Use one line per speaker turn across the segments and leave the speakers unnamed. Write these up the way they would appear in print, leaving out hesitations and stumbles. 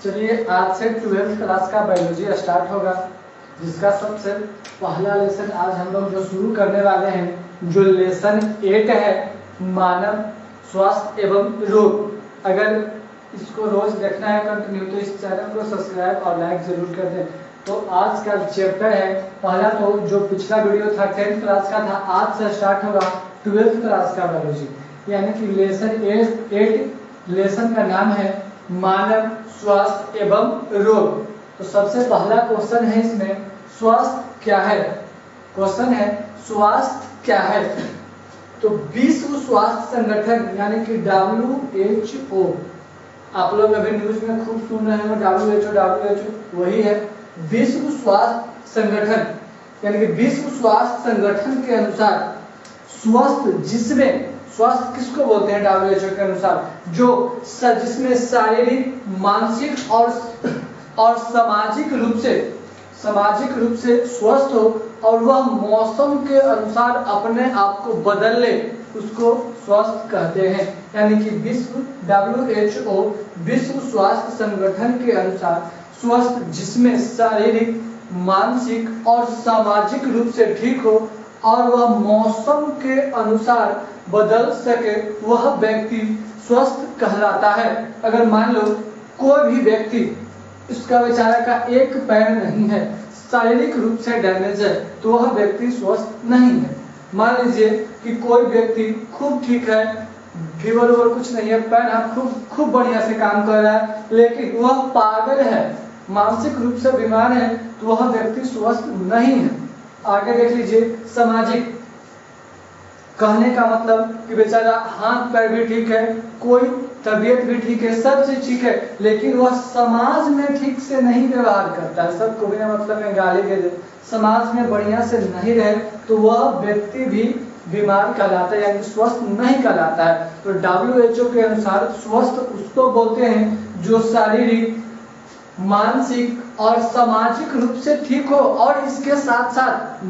चलिए आज से 12th क्लास का बायोलॉजी स्टार्ट होगा, जिसका सबसे पहला लेसन आज हम लोग जो शुरू करने वाले हैं जो लेसन 8 है, मानव स्वास्थ्य एवं रोग। अगर इसको रोज देखना है कंटिन्यू तो इस चैनल को सब्सक्राइब और लाइक जरूर कर दें। तो आज का चैप्टर है पहला, तो जो पिछला वीडियो था 10th क्लास का था, आज से स्टार्ट होगा 12th क्लास का बायोलॉजी, यानी कि लेसन 8 लेसन का नाम है मानव स्वास्थ्य एवं रोग। तो सबसे पहला क्वेश्चन है इसमें, स्वास्थ्य क्या है? क्वेश्चन है स्वास्थ्य क्या है? तो विश्व स्वास्थ्य संगठन यानी कि WHO, आप लोग अभी न्यूज में खूब सुन रहे हैं WHO वही है विश्व स्वास्थ्य संगठन, यानी कि विश्व स्वास्थ्य संगठन के अनुसार स्वस्थ जिसमें, स्वास्थ्य किसको बोलते हैं WHO के अनुसार, जो जिसमें शारीरिक, मानसिक और सामाजिक रूप से स्वस्थ हो और वह मौसम के अनुसार अपने आप को बदल ले, उसको स्वस्थ कहते हैं। यानी कि WHO विश्व स्वास्थ्य संगठन के अनुसार स्वस्थ जिसमें शारीरिक, मानसिक और सामाजिक रूप से ठीक हो और वह मौसम के अनुसार बदल सके, वह व्यक्ति स्वस्थ कहलाता है। अगर मान लो कोई भी व्यक्ति, उसका बेचारा का एक पैर नहीं है, शारीरिक रूप से डैमेज है, तो वह व्यक्ति स्वस्थ नहीं है। मान लीजिए कि कोई व्यक्ति खूब ठीक है, फीवर वगैरह कुछ नहीं है, पैर हाथ खूब बढ़िया से काम कर रहा है, लेकिन वह पागल है, मानसिक रूप से बीमार है, तो वह व्यक्ति स्वस्थ नहीं है। आगे देख लीजिए, सामाजिक, कहने का मतलब कि बेचारा हाथ पैर भी ठीक है, कोई तबीयत भी ठीक है, सब चीज ठीक है, लेकिन वह समाज में ठीक से नहीं व्यवहार करता है, सबको बिना मतलब में गाली दे दे, समाज में बढ़िया से नहीं रहे, तो वह व्यक्ति भी बीमार कहलाता है, यानी स्वस्थ नहीं कहलाता है। तो WHO के अनुसार स्वस्थ उसको बोलते हैं जो शारीरिक, मानसिक और सामाजिक रूप से ठीक हो और इसके साथ साथ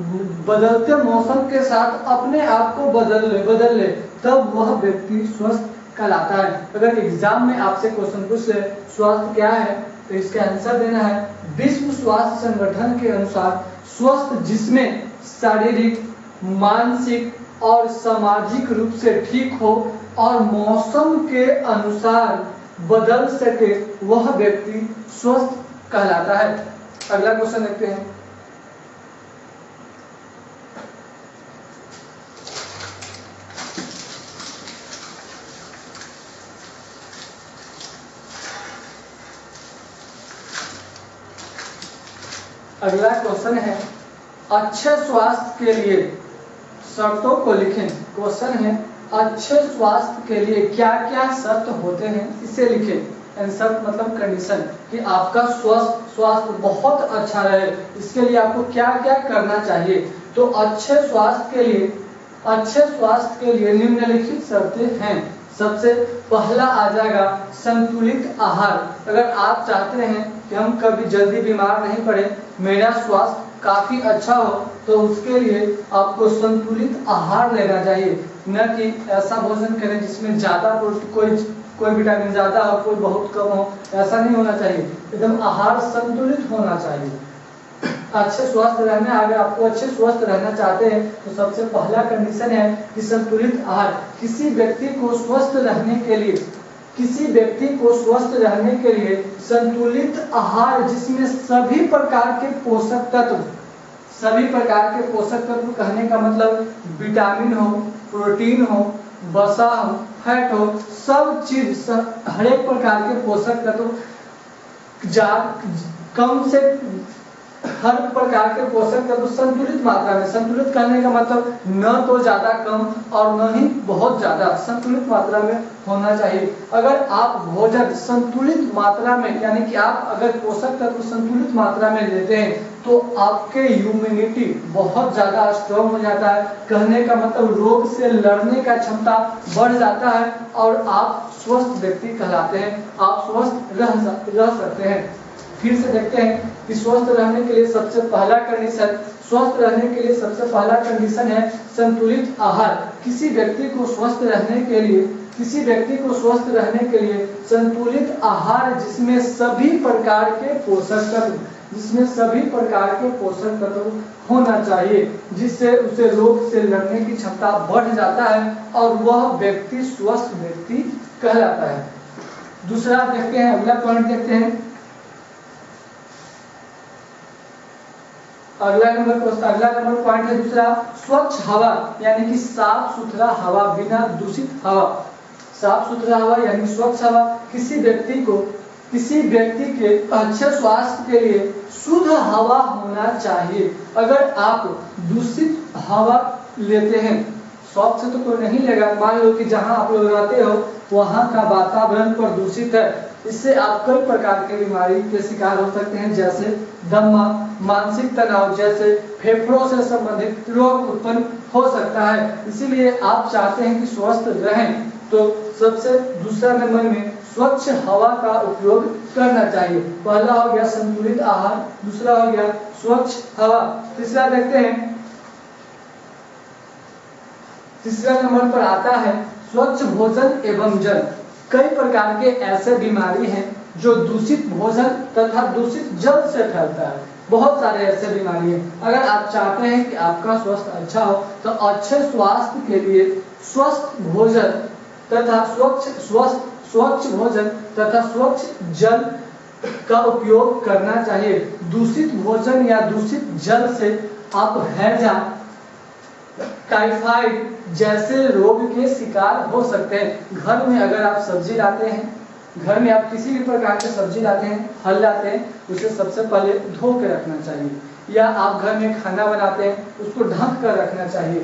बदलते मौसम के साथ अपने आप को बदल ले, तब वह व्यक्ति स्वस्थ कहलाता है। अगर एग्जाम में आपसे क्वेश्चन पूछ ले स्वास्थ्य क्या है, तो इसका आंसर देना है विश्व स्वास्थ्य संगठन के अनुसार स्वस्थ जिसमें शारीरिक, मानसिक और सामाजिक रूप से ठीक हो और मौसम के अनुसार बदल सके, वह व्यक्ति स्वस्थ कहलाता है। अगला क्वेश्चन देखते हैं। अगला क्वेश्चन है, अच्छे स्वास्थ्य के लिए शर्तों को लिखें। क्वेश्चन है, अच्छे स्वास्थ्य के लिए क्या क्या शर्त होते हैं, इसे लिखें। शर्त मतलब कंडीशन, कि आपका स्वास्थ्य बहुत अच्छा रहे, इसके लिए आपको क्या क्या करना चाहिए। तो अच्छे स्वास्थ्य के लिए निम्नलिखित शर्तें हैं। सबसे पहला आ जाएगा संतुलित आहार। अगर आप चाहते हैं कि हम कभी जल्दी बीमार नहीं पड़े, मेरा स्वास्थ्य काफी अच्छा हो, तो उसके लिए आपको संतुलित आहार लेना चाहिए, न कि ऐसा भोजन करें जिसमें ज्यादा कोई विटामिन ज्यादा हो, कोई बहुत कम हो, ऐसा नहीं होना चाहिए। एकदम आहार संतुलित होना चाहिए। अच्छे स्वस्थ रहना, अगर आपको अच्छे स्वस्थ रहना चाहते हैं तो सबसे पहला कंडीशन है कि संतुलित आहार। किसी व्यक्ति को स्वस्थ रहने के लिए संतुलित आहार जिसमें सभी प्रकार के पोषक तत्व कहने का मतलब विटामिन हो, प्रोटीन हो, वसा हो, फैट हो, सब चीज, हर एक प्रकार के पोषक तत्व, कम से हर प्रकार के पोषक तत्व संतुलित मात्रा में, संतुलित करने का मतलब न तो ज्यादा कम और न ही बहुत ज्यादा, संतुलित मात्रा में होना चाहिए। अगर आप भोजन संतुलित मात्रा में, यानी कि आप अगर पोषक तत्व संतुलित मात्रा में लेते हैं तो आपके इम्यूनिटी बहुत ज्यादा स्ट्रॉन्ग हो जाता है, कहने का मतलब रोग से लड़ने का क्षमता बढ़ जाता है और आप स्वस्थ व्यक्ति कहलाते हैं, आप स्वस्थ रह सकते हैं। फिर से देखते हैं कि स्वस्थ रहने के लिए सबसे पहला कंडीशन है संतुलित आहार। किसी व्यक्ति को स्वस्थ रहने के लिए किसी व्यक्ति को स्वस्थ रहने के लिए संतुलित आहार जिसमें सभी प्रकार के पोषक तत्व होना चाहिए, जिससे उसे रोग से लड़ने की क्षमता बढ़ जाता है और वह व्यक्ति स्वस्थ व्यक्ति कहलाता है। दूसरा देखते हैं, अगला पॉइंट देखते हैं। अगला नंबर पॉइंट है दूसरा, स्वच्छ हवा यानी कि साफ सुथरा हवा, बिना दूषित हवा। साफ सुथरा हवा यानी स्वच्छ हवा किसी व्यक्ति के अच्छे स्वास्थ्य के लिए शुद्ध हवा होना चाहिए। अगर आप दूषित हवा लेते हैं, स्वच्छ तो कोई नहीं लेगा, मान लो कि जहां आप लोग रहते हो वहां का वातावरण प्रदूषित है, इससे आप कई प्रकार की बीमारी के शिकार हो सकते हैं, जैसे दमा, मानसिक तनाव जैसे फेफड़ों से संबंधित रोग उत्पन्न हो सकता है। इसीलिए आप चाहते हैं कि स्वस्थ रहें तो सबसे दूसरा नंबर में स्वच्छ हवा का उपयोग करना चाहिए। पहला हो गया संतुलित आहार, दूसरा हो गया स्वच्छ हवा। तीसरा देखते हैं, तीसरा नंबर पर आता है स्वच्छ भोजन एवं जल। कई प्रकार के ऐसे बीमारी हैं जो दूषित भोजन तथा दूषित जल से फैलता है। बहुत सारे ऐसे बीमारी हैं। अगर आप चाहते हैं कि आपका स्वास्थ्य अच्छा हो तो अच्छे स्वास्थ्य के लिए स्वस्थ भोजन तथा स्वच्छ भोजन तथा स्वच्छ जल का उपयोग करना चाहिए। दूषित भोजन या दूषित जल से आप हैजा, टाइफाइड जैसे रोग के शिकार हो सकते हैं। घर में अगर आप सब्जी लाते हैं, घर में आप किसी भी प्रकार की सब्जी लाते हैं, फल लाते हैं, उसे सबसे पहले धो के रखना चाहिए। या आप घर में खाना बनाते हैं, उसको ढक कर रखना चाहिए,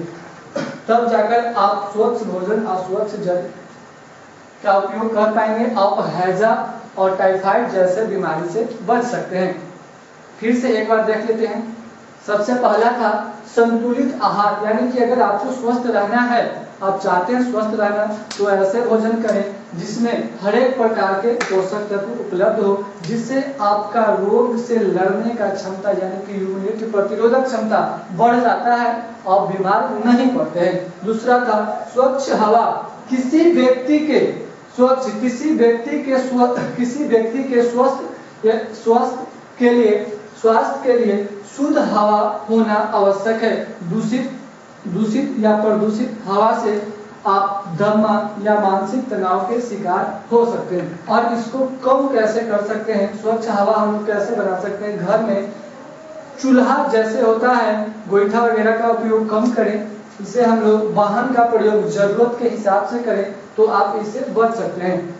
तब जाकर आप स्वच्छ भोजन और स्वच्छ जल का उपयोग कर पाएंगे। आप हैजा और टाइफाइड जैसे बीमारी से बच सकते हैं। फिर से एक बार देख लेते हैं। सबसे पहला था संतुलित आहार, यानी कि अगर आपको स्वस्थ रहना है, आप चाहते हैं स्वस्थ रहना, तो ऐसे भोजन करें जिसमें हर एक प्रकार के पोषक तत्व उपलब्ध हो, जिससे आपका रोग से लड़ने का क्षमता यानी कि इम्यूनिटी प्रतिरोधक क्षमता बढ़ जाता है, आप बीमार नहीं पड़ते हैं। दूसरा था स्वच्छ हवा। किसी व्यक्ति के स्वास्थ्य के लिए शुद्ध हवा होना आवश्यक है। दूषित या प्रदूषित हवा से आप दमा या मानसिक तनाव के शिकार हो सकते हैं। और इसको कम कैसे कर सकते हैं, स्वच्छ हवा हम लोग कैसे बना सकते हैं? घर में चूल्हा जैसे होता है, गोईठा वगैरह का उपयोग कम करें। इसे हम लोग वाहन का प्रयोग जरूरत के हिसाब से करें तो आप इससे बच सकते हैं।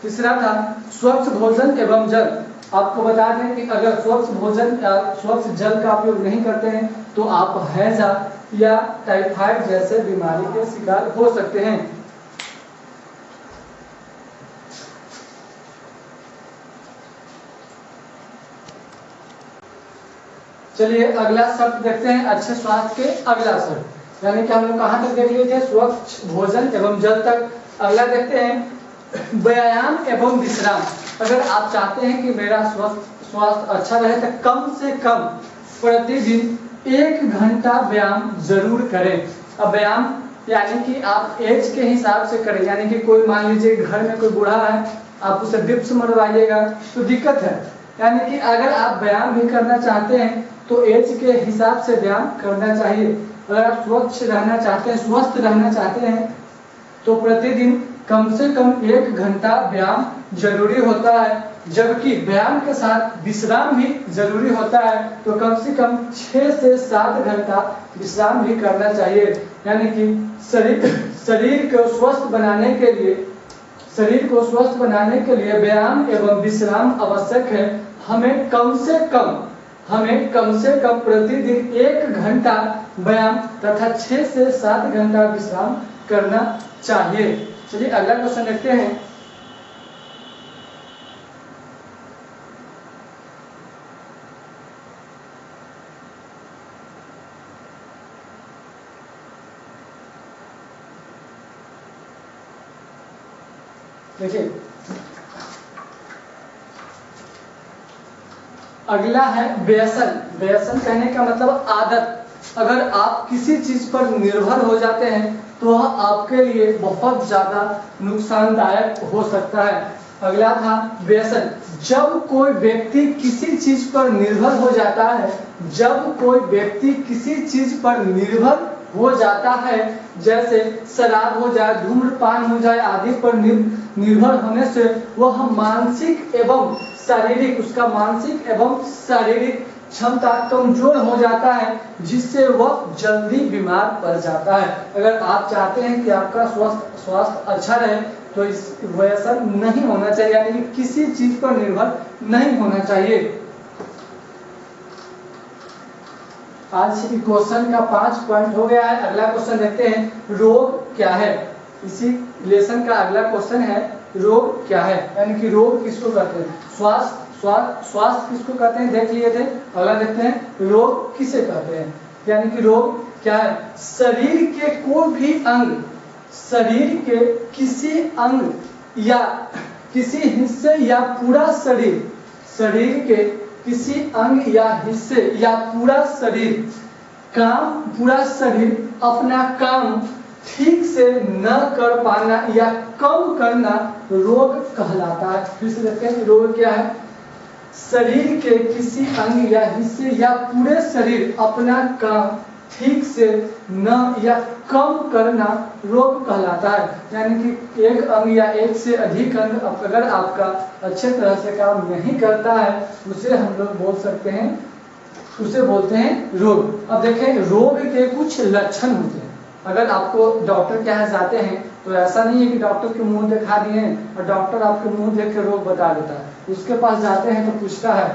तीसरा था स्वच्छ भोजन एवं जल। आपको बता दें कि अगर स्वच्छ भोजन या स्वच्छ जल का उपयोग नहीं करते हैं तो आप हैजा या टाइफाइड जैसे बीमारी के शिकार हो सकते हैं। चलिए अगला शब्द देखते हैं, अच्छे स्वास्थ्य के अगला शब्द, यानी कि हम लोग कहाँ तक देख लिए थे? स्वच्छ भोजन एवं जल तक। अगला देखते हैं व्यायाम एवं विश्राम। अगर आप चाहते हैं कि मेरा स्वास्थ्य अच्छा रहे तो कम से कम प्रतिदिन 1 घंटा व्यायाम जरूर करें। अब व्यायाम यानी कि आप एज के हिसाब से करें, यानी कि कोई मान लीजिए घर में कोई बूढ़ा है, आप उसे डिप्स मरवाइएगा तो दिक्कत है। यानी कि अगर आप व्यायाम भी करना चाहते हैं तो एज के हिसाब से व्यायाम करना चाहिए। अगर आप स्वच्छ रहना चाहते हैं, स्वस्थ रहना चाहते हैं तो प्रतिदिन कम से कम 1 घंटा व्यायाम जरूरी होता है, जबकि व्यायाम के साथ विश्राम भी जरूरी होता है। तो कम से कम 6 से 7 घंटा विश्राम भी करना चाहिए। यानी कि शरीर को स्वस्थ बनाने के लिए व्यायाम एवं विश्राम आवश्यक है। हमें कम से कम प्रतिदिन 1 घंटा व्यायाम तथा 6 से 7 घंटा विश्राम करना चाहिए। चलिए अगला क्वेश्चन देखते हैं। देखिए अगला है व्यसन। व्यसन कहने का मतलब आदत। अगर आप किसी चीज पर निर्भर हो जाते हैं तो वह आपके लिए बहुत ज़्यादा नुकसानदायक हो सकता है। अगला था व्यसन। जब कोई व्यक्ति किसी चीज पर निर्भर हो जाता है, जब कोई व्यक्ति किसी चीज पर निर्भर हो जाता है, जैसे शराब हो जाए, धूम्रपान हो जाए आदि पर निर्भर होने से वह मानसिक एवं शारीरिक, उसका मानसिक एवं शारीरिक क्षमता कमजोर हो जाता है, जिससे वह जल्दी बीमार पड़ जाता है। अगर आप चाहते हैं कि आपका स्वास्थ्य अच्छा रहे तो इस व्यसन नहीं होना चाहिए, यानी कि किसी चीज पर निर्भर नहीं होना चाहिए। आज क्वेश्चन का 5 पॉइंट हो गया है। अगला क्वेश्चन देखते हैं, रोग क्या है। इसी लेसन का अगला क्वेश्चन है, रोग क्या है, यानी कि रोग किसको कहते हैं। स्वास्थ्य किसको कहते हैं देख लिए थे। अगला देखते हैं, रोग किसे कहते हैं, यानी कि रोग क्या है। शरीर के कोई भी अंग, शरीर के किसी अंग या किसी हिस्से या पूरा शरीर, शरीर के किसी अंग या हिस्से या पूरा शरीर पूरा शरीर अपना काम ठीक से न कर पाना या कम करना रोग कहलाता है। फिर से देखते हैं, रोग क्या है। शरीर के किसी अंग या हिस्से या पूरे शरीर अपना काम ठीक से न या कम करना रोग कहलाता है, यानी कि एक अंग या एक से अधिक अंग अगर आपका अच्छे तरह से काम नहीं करता है, उसे हम लोग बोल सकते हैं, उसे बोलते हैं रोग। अब देखें, रोग के कुछ लक्षण होते हैं। अगर आपको डॉक्टर के यहाँ जाते हैं तो ऐसा नहीं है कि डॉक्टर के मुंह दिखा दिए और डॉक्टर आपके मुंह देख के रोग बता देता है। उसके पास जाते हैं तो पूछता है,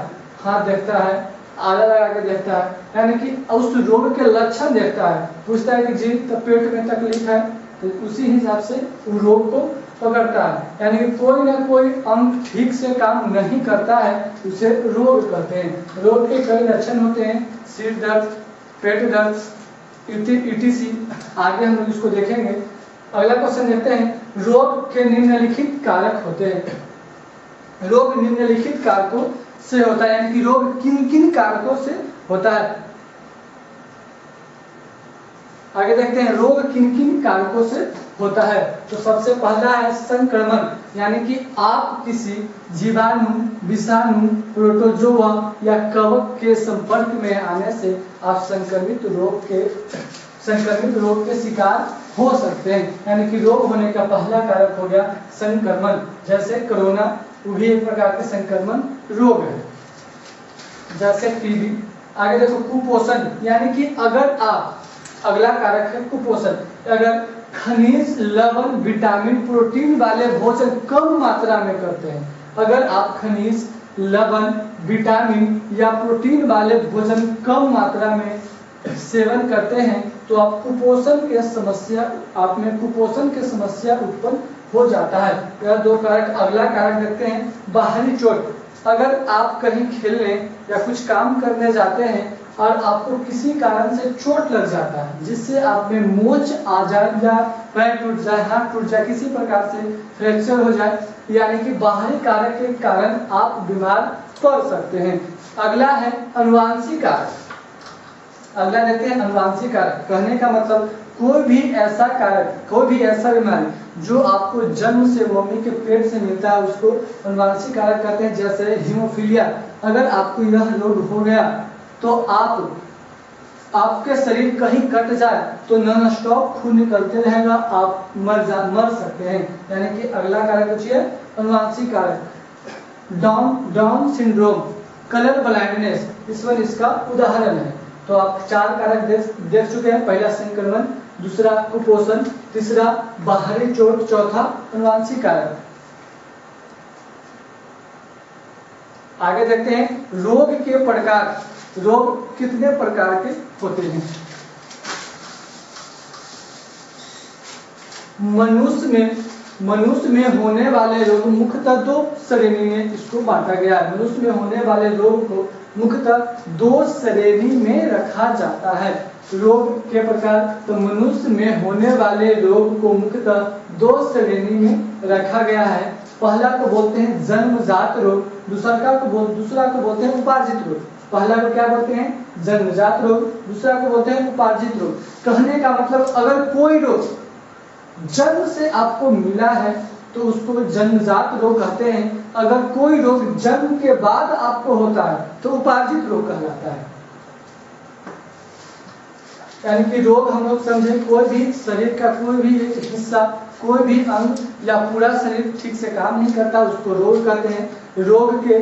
हाथ देखता है, आला लगा के देखता है, यानी कि उस रोग के लक्षण देखता है, पूछता है कि जी तो पेट में तकलीफ है, तो उसी हिसाब से वो रोग को पकड़ता है। यानी कि कोई ना कोई अंग ठीक से काम नहीं करता है, उसे रोग कहते हैं। रोग के कई लक्षण होते हैं, सिर दर्द, पेट दर्द, etc। आगे हम लोग इसको देखेंगे। अगला क्वेश्चन देखते हैं, रोग के निम्नलिखित कारक होते हैं। रोग निम्नलिखित कारकों से होता है, यानी कि रोग किन किन कारकों से होता है। आगे देखते हैं, रोग किन किन कारकों से होता है। तो सबसे पहला है संक्रमण, यानी कि आप किसी जीवाणु, विषाणु, प्रोटोजोआ या कवक के संपर्क में आने से आप संक्रमित रोग के शिकार हो सकते हैं। यानी कि रोग होने का पहला कारक हो गया संक्रमण, जैसे कोरोना, वो भी एक प्रकार के संक्रमण रोग है, जैसे टीबी। आगे देखो, कुपोषण, यानी कि अगर आप, अगला कारक है कुपोषण, अगर खनिज, लवण, विटामिन, प्रोटीन वाले भोजन कम मात्रा में करते हैं, अगर आप खनिज, लवण, विटामिन या प्रोटीन वाले भोजन कम मात्रा में सेवन करते हैं तो आप कुपोषण के समस्या, आप में कुपोषण की समस्या उत्पन्न हो जाता है। यह दो कारक। अगला कारक देखते हैं, बाहरी चोट। अगर आप कहीं खेलने या कुछ काम करने जाते हैं और आपको किसी कारण से चोट लग जाता है, जिससे आप में मोच आ जाए या पैर टूट जाए, हाथ टूट जाए, किसी प्रकार से फ्रैक्चर हो जाए, यानी कि बाहरी कारक के कारण आप बीमार पड़ सकते हैं। अगला है अनुवांशिक कारक। अगला देखते हैं अनुवांशिक कारक। कहने का मतलब कोई भी ऐसा कारक, कोई भी ऐसा बीमारी जो आपको जन्म से मम्मी के पेट से मिलता है, उसको अनुवांशिक कारक कहते हैं। जैसे हीमोफीलिया, अगर आपको यह रोग हो गया तो आपके शरीर कहीं कट जाए तो नॉन स्टॉप खून निकलते रहेगा, आप मर सकते हैं। यानी कि अगला कारक पूछिए अनुवांशिक कारक। डाउन सिंड्रोम, कलर ब्लाइंडनेस, इसका उदाहरण है। तो आप 4 कारक देख चुके हैं। पहला संक्रमण, दूसरा कुपोषण, तीसरा बाहरी चोट, चौथा अनुवांशिक कारक। आगे देखते हैं रोग के प्रकार। रोग कितने प्रकार के होते हैं। मनुष्य में होने वाले रोग मुख्यतः 2 श्रेणी में इसको बांटा गया है। मनुष्य में होने वाले रोग को मुख्यतः 2 श्रेणी में रखा जाता है। रोग के प्रकार, तो मनुष्य में होने वाले रोग को मुख्यतः 2 श्रेणी में रखा गया है। पहला को बोलते हैं जन्मजात रोग, दूसरा को बोलते हैं उपार्जित रोग। पहला को क्या बोलते हैं, जन्मजात रोग, दूसरा को बोलते हैं उपार्जित रोग। कहने का मतलब अगर कोई रोग जन्म से आपको मिला है तो उसको जन्मजात रोग कहते हैं। अगर कोई रोग जन्म के बाद आपको होता है तो उपार्जित रोग कहलाता है। यानी कि रोग हम लोग समझे कोई भी शरीर का कोई भी हिस्सा, कोई भी अंग या पूरा शरीर ठीक से काम नहीं करता, उसको रोग कहते हैं। रोग के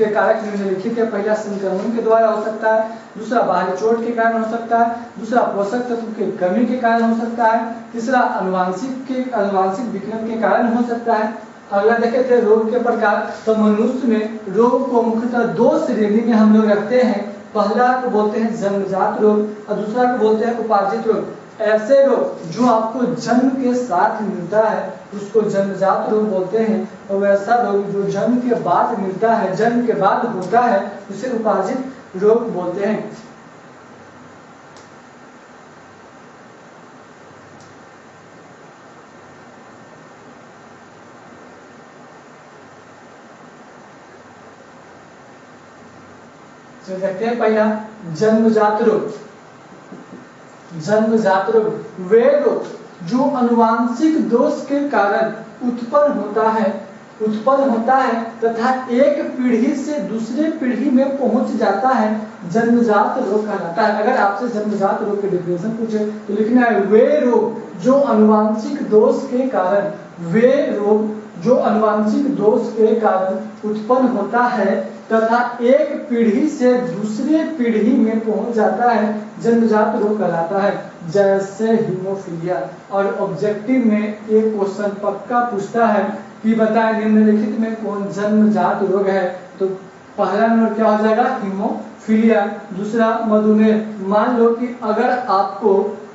कारक निम्नलिखित है। पहला संक्रमण के द्वारा हो सकता है, दूसरा बाहरी चोट के कारण हो सकता है, दूसरा पोषक तत्व की कमी के कारण हो सकता है, तीसरा अनुवांशिक विकलन के कारण हो सकता है। अगला देखे थे रोग के प्रकार, तो मनुष्य में रोग को मुख्यतः दो श्रेणी में हम लोग रखते हैं। पहला को बोलते हैं जन्मजात रोग और दूसरा को बोलते हैं उपार्जित रोग। ऐसे रोग जो आपको जन्म के साथ मिलता है उसको जन्मजात रोग बोलते हैं, और वैसा रोग जो जन्म के बाद मिलता है, जन्म के बाद होता है, उसे उपार्जित रोग बोलते हैं। तो देखते हैं पहला जन्मजात रोग। जन्मजात रोग वे रोग जो अनुवांशिक दोष के कारण उत्पन्न होता है तथा एक पीढ़ी से दूसरे पीढ़ी में पहुंच जाता है, जन्मजात रोग कहलाता है। अगर आपसे जन्मजात रोग के डेफिनेशन पूछे तो लिखना है वे रोग जो अनुवांशिक दोष के कारण, वे रोग जो अनुवांशिक दोष के कारण उत्पन्न होता है तथा एक पीढ़ी से दूसरे पीढ़ी में पहुंच जाता है, जन्मजात रोग कहलाता है। जैसे हीमोफीलिया। और ऑब्जेक्टिव में एक क्वेश्चन पक्का पूछता है कि बताएं निम्नलिखित में कौन जन्मजात रोग है, तो पहला नंबर क्या हो जाएगा, हीमोफीलिया। दूसरा मधुमेह। मान लो कि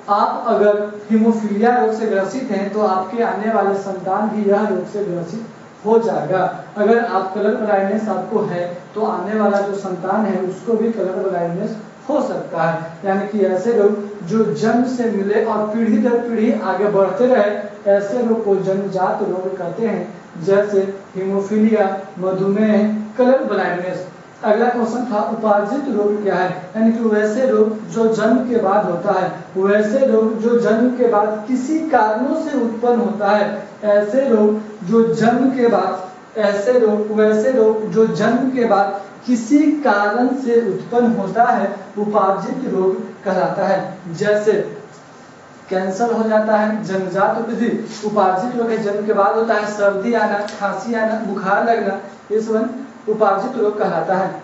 आप अगर हीमोफीलिया रोग से ग्रसित हैं तो आपके आने वाले संतान भी यह रोग से ग्रसित हो जाएगा। अगर आप कलर ब्लाइंडनेस आपको है तो आने वाला जो संतान है उसको भी कलर ब्लाइंडनेस हो सकता है। यानी कि ऐसे रोग जो जन्म से मिले और पीढ़ी दर पीढ़ी आगे बढ़ते रहे, ऐसे रोग को जन्मजात रोग कहते हैं। जैसे हीमोफीलिया, मधुमेह, कलर ब्लाइंडनेस। अगला क्वेश्चन था उपार्जित रोग क्या है, यानी कि वैसे रोग जो जन्म के बाद होता है, वैसे रोग जो जन्म के बाद किसी कारणों से उत्पन्न होता है, ऐसे रोग जो जन्म के बाद, वैसे रोग जो जन्म के बाद किसी कारण से उत्पन्न होता है, उपार्जित रोग कहलाता है। जैसे कैंसर हो जाता है, जन्मजात विधि। उपार्जित रोग जन्म के बाद होता है, सर्दी आना, खांसी आना, बुखार लगना, ये सब उपार्जित रोग कहलाता है।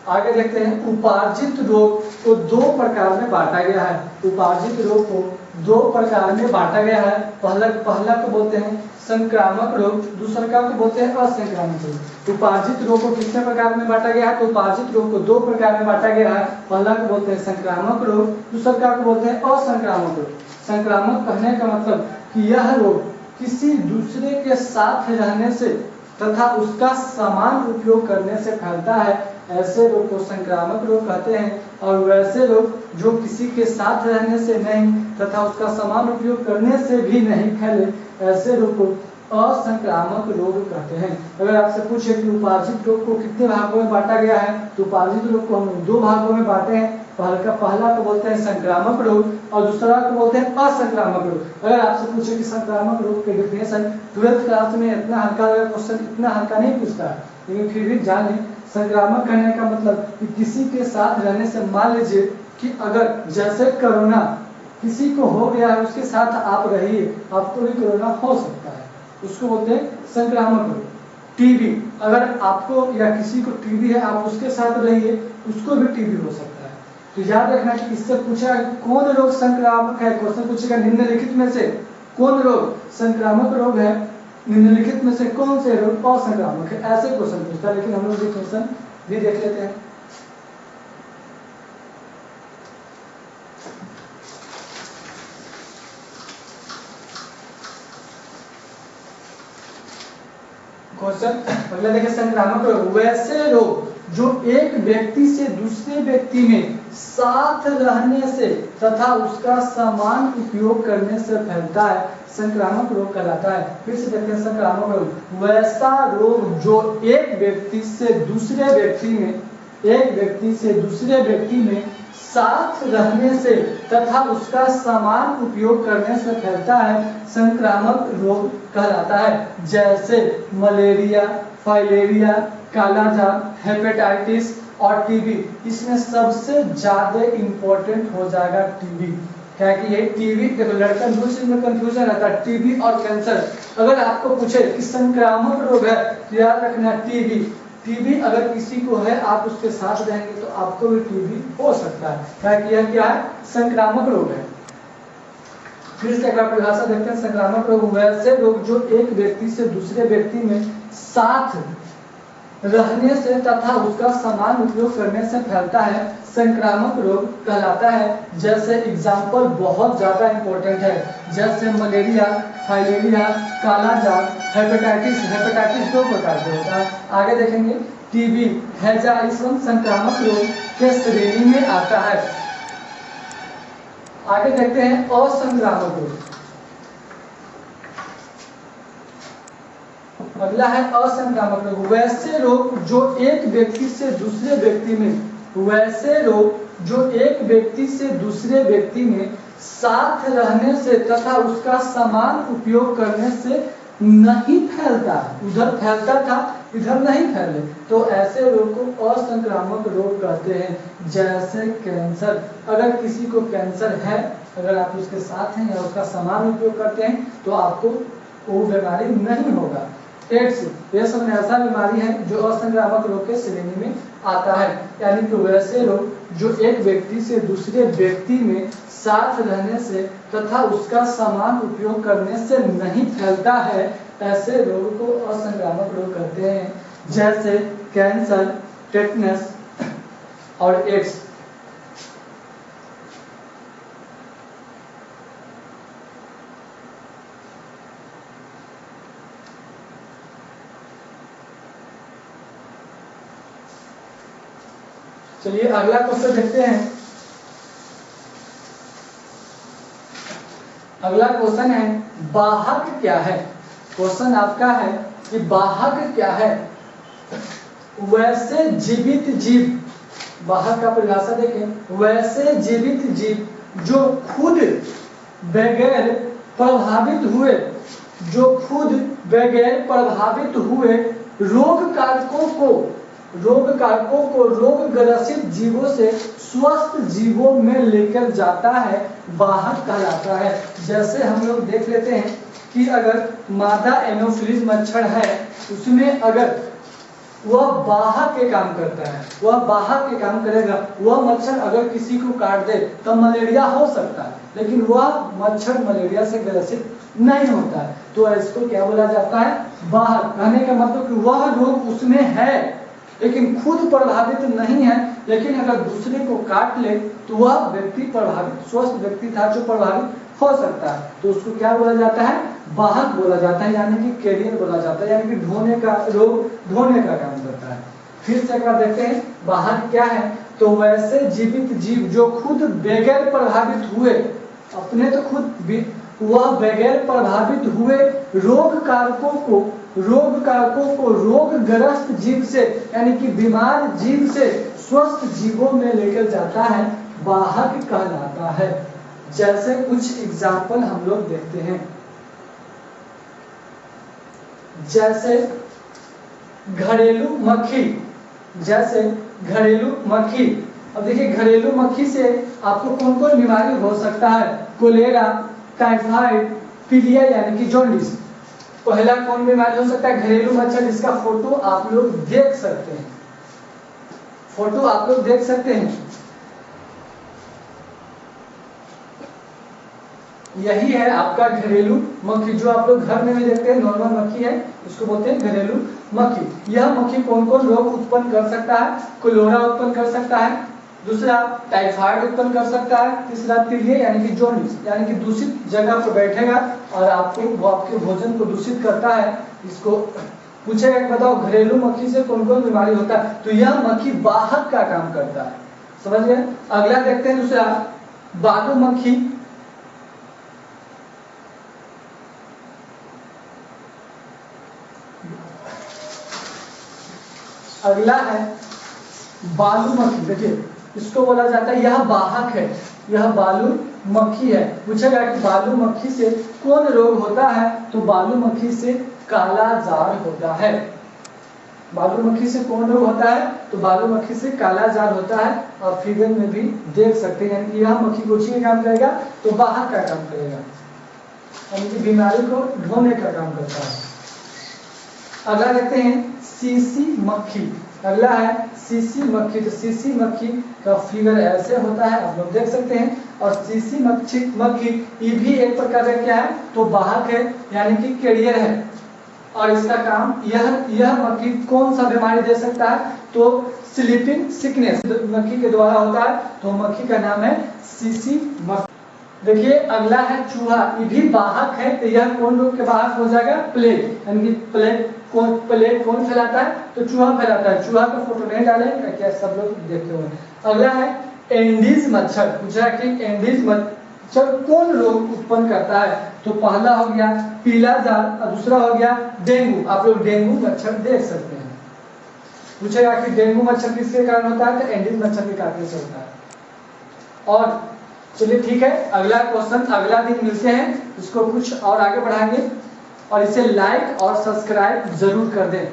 आगे देखते हैं उपार्जित रोग को दो प्रकार में बांटा गया है। उपार्जित रोग को दो प्रकार में बांटा गया है। पहला को बोलते हैं संक्रामक रोग, दूसरा को बोलते हैं असंक्रामक रोग। उपार्जित रोग को कितने प्रकार में बांटा गया है, तो उपार्जित रोग को दो प्रकार में बांटा गया है। पहला को बोलते हैं संक्रामक रोग, दूसरा को बोलते हैं असंक्रामक रोग। संक्रामक कहने का मतलब कि यह रोग किसी दूसरे के साथ रहने से तथा उसका समान उपयोग करने से फैलता है, ऐसे रोग को संक्रामक रोग कहते हैं। और वैसे रोग जो किसी के साथ रहने से नहीं तथा उसका समान उपयोग करने से भी नहीं फैले, ऐसे रोग को असंक्रामक रोग कहते हैं। अगर आपसे पूछे कि उपार्जित रोग को कितने भागों में बांटा गया है, तो उपार्जित रोग को हम दो भागों में बांटे हैं। पहला को बोलते हैं संक्रामक रोग और दूसरा को बोलते हैं असंक्रामक रोग। अगर आपसे पूछे कि संक्रामक रोग के डेफिनेशन 12th क्लास में इतना हल्का क्वेश्चन इतना हल्का नहीं पूछता है, लेकिन फिर भी जान लें संक्रामक कहने का मतलब कि किसी के साथ रहने से, मान लीजिए कि अगर जैसे कोरोना किसी को हो गया है, उसके साथ आप रहिए, आपको भी कोरोना हो सकता है, उसको बोलते हैं संक्रामक रोग। टीबी, अगर आपको या किसी को टीबी है, आप उसके साथ रहिए, उसको भी टीबी हो सकता है। तो याद रखना कि इससे पूछा कौन रोग संक्रामक है, क्वेश्चन पूछेगा निम्नलिखित में से कौन रोग संक्रामक रोग है, निम्नलिखित में से कौन से रोग असंक्रामक है, ऐसे क्वेश्चन पूछता है। लेकिन हम लोग डेफिनेशन भी देख लेते हैं। क्वेश्चन पहले देखिए संक्रामक रोग वैसे रोग जो एक व्यक्ति से दूसरे व्यक्ति में साथ रहने से तथा उसका समान उपयोग करने से फैलता है, संक्रामक रोग कहलाता है। फिर से देखते हैं संक्रामक रोग, वैसा रोग जो एक व्यक्ति से दूसरे व्यक्ति में साथ रहने से तथा उसका समान उपयोग करने से फैलता है, संक्रामक रोग कहलाता है। जैसे मलेरिया, फाइलेरिया, कालाजार, हेपेटाइटिस और टीबी। इसमें सबसे ज्यादा इंपॉर्टेंट हो जाएगा टीबी, क्या कि ये टीबी, देखो लड़का दूसरे में कंफ्यूजन रहता है, टीबी और कैंसर। अगर आपको पूछे कि संक्रामक रोग है तो याद रखना टीबी अगर किसी को है आप उसके साथ रहेंगे तो आपको भी टीबी हो सकता है, क्या कि यह क्या है, संक्रामक रोग है। फिर से एक बार परिभाषा देखते हैं, संक्रामक रोग वैसे रोग जो एक व्यक्ति से दूसरे व्यक्ति में साथ रहने से तथा उसका समान उपयोग करने से फैलता है, संक्रामक रोग कहलाता है। जैसे एग्जाम्पल बहुत ज्यादा इंपॉर्टेंट है, जैसे मलेरिया, फाइलेरिया, कालाजार, हेपेटाइटिस 2 प्रकार के होता है। आगे देखेंगे टीबी, हैजाइसम संक्रामक रोग के श्रेणी में आता है। आगे देखते हैं असंक्रामक रोग। अगला है असंक्रामक रोग, वैसे रोग जो एक व्यक्ति से दूसरे व्यक्ति में साथ रहने से तथा उसका समान उपयोग करने से नहीं फैलता, उधर फैलता था इधर नहीं फैले, तो ऐसे रोग को असंक्रामक रोग कहते हैं। जैसे कैंसर, अगर किसी को कैंसर है, अगर आप उसके साथ हैं या उसका समान उपयोग करते हैं तो आपको वो बीमारी नहीं होगा। एड्स, यह सब ऐसा बीमारी है जो असंक्रामक रोग के श्रेणी में आता है, यानी कि वैसे रोग जो एक व्यक्ति से दूसरे व्यक्ति में साथ रहने से तथा उसका समान उपयोग करने से नहीं फैलता है, ऐसे रोग को असंक्रामक रोग कहते हैं। जैसे कैंसर, टेटनस और एड्स। चलिए अगला क्वेश्चन देखते हैं। अगला क्वेश्चन है वाहक क्या है। क्वेश्चन आपका है कि वाहक क्या है। वैसे जीवित जीव, वाहक का परिभाषा देखें, वैसे जीवित जीव जो खुद बगैर प्रभावित हुए रोग कारकों को रोग ग्रसित जीवों से स्वस्थ जीवों में लेकर जाता है, वाहक कहलाता है। जैसे हम लोग देख लेते हैं कि अगर मादा एनोफिलीज मच्छर है, उसमें अगर वह वाहक के काम करता है, वह वाहक के काम करेगा, वह मच्छर अगर किसी को काट दे तो मलेरिया हो सकता है, लेकिन वह मच्छर मलेरिया से ग्रसित नहीं होता है, तो इसको क्या बोला जाता है, वाहक। कहने का मतलब कि वह रोग उसमें है लेकिन खुद प्रभावित नहीं है, लेकिन अगर दूसरे को काट ले तो वह व्यक्ति प्रभावित, स्वस्थ व्यक्ति था जो प्रभावित हो सकता है, तो उसको क्या बोला जाता है, वाहक बोला जाता है, यानी कि कैरियर बोला जाता है, यानी कि ढोने का काम करता है। फिर से एक बार देखते हैं वाहक क्या है। तो वैसे जीवित जीव जो खुद बगैर प्रभावित हुए, अपने तो खुद वह बगैर प्रभावित हुए रोग कारकों को रोगग्रस्त जीव से, यानी कि बीमार जीव से स्वस्थ जीवों में लेकर जाता है, वाहक कहलाता है। जैसे कुछ एग्जाम्पल हम लोग देखते हैं, जैसे घरेलू मक्खी। अब देखिए घरेलू मक्खी से आपको कौन कौन बीमारी हो सकता है, कोलेरा, टाइफाइड, पीलिया यानी कि जॉन्डिस। पहला कौन बीमारी हो सकता है, घरेलू मच्छर, जिसका फोटो आप लोग देख सकते हैं, यही है आपका घरेलू मक्खी, जो आप लोग घर में भी देखते हैं, नॉर्मल मक्खी है, इसको बोलते हैं घरेलू मक्खी। यह मक्खी कौन कौन रोग उत्पन्न कर सकता है, कोलेरा उत्पन्न कर सकता है, दूसरा टाइफाइड उत्पन्न कर सकता है, तीसरा पीलिया यानी कि जॉन्डिस, यानी कि दूषित जगह पर बैठेगा और वो आपके भोजन को दूषित करता है। इसको पूछेगा कि बताओ घरेलू मक्खी से कौन कौन बीमारी होता है, तो यह मक्खी वाहक का काम करता है, समझ गए। अगला देखते हैं दूसरा, बालू मक्खी। अगला है बालू मक्खी। देखिए इसको बोला जाता है, यह वाहक है, यह बालू मक्खी है। पूछेगा कि बालू मक्खी से कौन रोग होता है, तो बालू मक्खी से काला जार होता है। बालू मक्खी से कौन रोग होता है, तो बालू मक्खी से काला जार होता है। और फिगर में भी देख सकते हैं, यानी कि यह मक्खी कोची का काम करेगा, तो वाहक का काम करेगा, यानी कि बीमारी को ढोने का काम करता है। अगला देखते हैं सीसी मक्खी। अगला है सीसी मक्खी। तो सीसी मक्खी का फिगर ऐसे होता है, आप लोग देख सकते हैं। और सीसी मक्खी ये भी एक प्रकार का क्या है, तो वाहक है, यानी कि कैरियर है। और इसका काम यह मक्खी कौन सा बीमारी दे सकता है, तो स्लीपिंग सिकनेस मक्खी के द्वारा होता है, तो मक्खी का नाम है सीसी मक्खी। देखिए अगला है चूहा। ये भी वाहक है, तो यह कौन रोग के वाहक हो जाएगा, प्लेग, यानी कि प्लेग कौन फैलाता है, तो चूहा फैलाता है। चूहा का फोटो नहीं डालेंगे क्या, सब लोग देखते हुए। अगला है एंडीज मच्छर। पूछा कि एंडीज मच्छर कौन रोग उत्पन्न करता है, तो पहला हो गया पीला जार और दूसरा हो गया डेंगू। आप लोग डेंगू मच्छर देख सकते हैं। पूछेगा कि डेंगू मच्छर किसके कारण होता है, तो एंडीज मच्छर के कारण से होता है। और चलिए ठीक है, अगला क्वेश्चन अगला दिन मिलते हैं, इसको कुछ और आगे बढ़ाएंगे। और इसे लाइक और सब्सक्राइब जरूर कर दें।